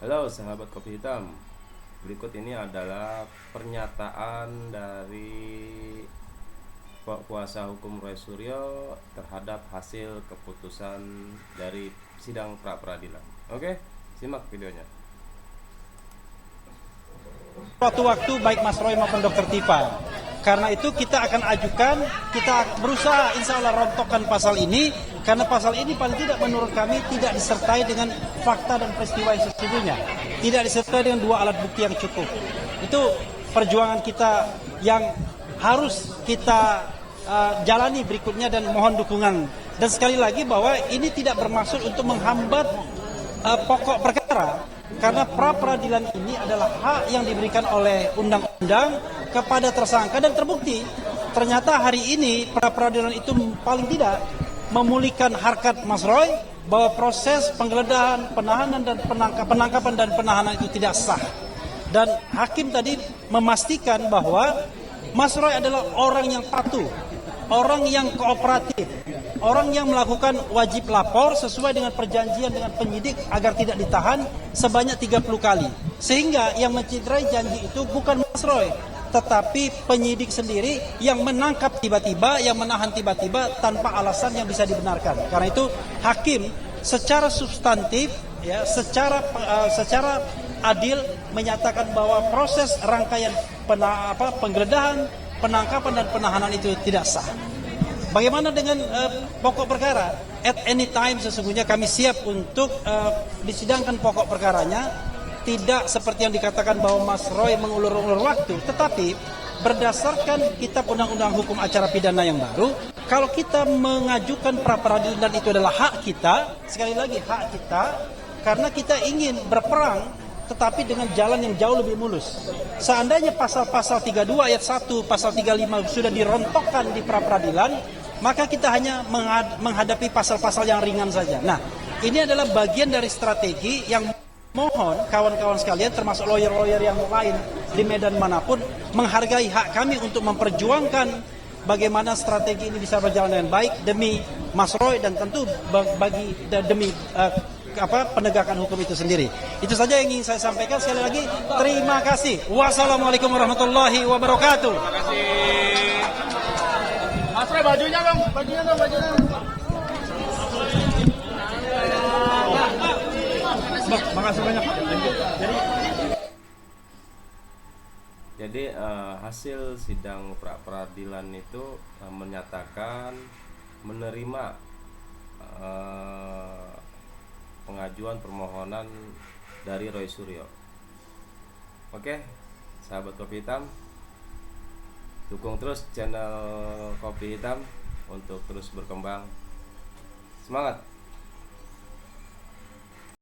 Halo sahabat kopi hitam. Berikut ini adalah pernyataan dari kuasa hukum Roy Suryo terhadap hasil keputusan dari sidang pra peradilan. Oke, simak videonya. Waktu-waktu baik Mas Roy maupun Dr. Tipa. Karena itu kita akan ajukan, kita berusaha insya Allah rontokkan pasal ini, karena pasal ini paling tidak menurut kami tidak disertai dengan fakta dan peristiwa yang sesungguhnya, tidak disertai dengan dua alat bukti yang cukup. Itu perjuangan kita yang harus kita jalani berikutnya dan mohon dukungan. Dan sekali lagi bahwa ini tidak bermaksud untuk menghambat pokok perkara, karena pra peradilan ini adalah hak yang diberikan oleh undang-undang kepada tersangka dan terbukti ternyata hari ini pra peradilan itu paling tidak memulihkan harkat Mas Roy bahwa proses penggeledahan, penahanan dan penangkapan dan penahanan itu tidak sah. Dan hakim tadi memastikan bahwa Mas Roy adalah orang yang patuh, orang yang kooperatif, orang yang melakukan wajib lapor sesuai dengan perjanjian dengan penyidik agar tidak ditahan sebanyak 30 kali. Sehingga yang mencederai janji itu bukan Mas Roy, tetapi penyidik sendiri yang menangkap tiba-tiba, yang menahan tiba-tiba tanpa alasan yang bisa dibenarkan. Karena itu hakim secara substantif, ya, secara adil menyatakan bahwa proses rangkaian penggeledahan, penangkapan dan penahanan itu tidak sah. Bagaimana dengan pokok perkara? At any time sesungguhnya kami siap untuk disidangkan pokok perkaranya. Tidak seperti yang dikatakan bahwa Mas Roy mengulur-ulur waktu, tetapi berdasarkan kitab undang-undang hukum acara pidana yang baru, kalau kita mengajukan pra peradilan dan itu adalah hak kita, sekali lagi hak kita, karena kita ingin berperang tetapi dengan jalan yang jauh lebih mulus. Seandainya pasal-pasal 32 ayat 1, pasal 35 sudah dirontokkan di pra peradilan, maka kita hanya menghadapi pasal-pasal yang ringan saja. Nah, ini adalah bagian dari strategi yang mohon kawan-kawan sekalian termasuk lawyer-lawyer yang lain di medan manapun menghargai hak kami untuk memperjuangkan bagaimana strategi ini bisa berjalan dengan baik demi Mas Roy dan tentu demi penegakan hukum itu sendiri. Itu saja yang ingin saya sampaikan. Sekali lagi terima kasih. Wassalamualaikum warahmatullahi wabarakatuh. Terima kasih. Mas Roy, bajunya dong, bajunya. Makasih banyak. Jadi hasil sidang pra peradilan itu menyatakan menerima pengajuan permohonan dari Roy Suryo. Oke, sahabat kopi hitam, dukung terus channel kopi hitam untuk terus berkembang. Semangat.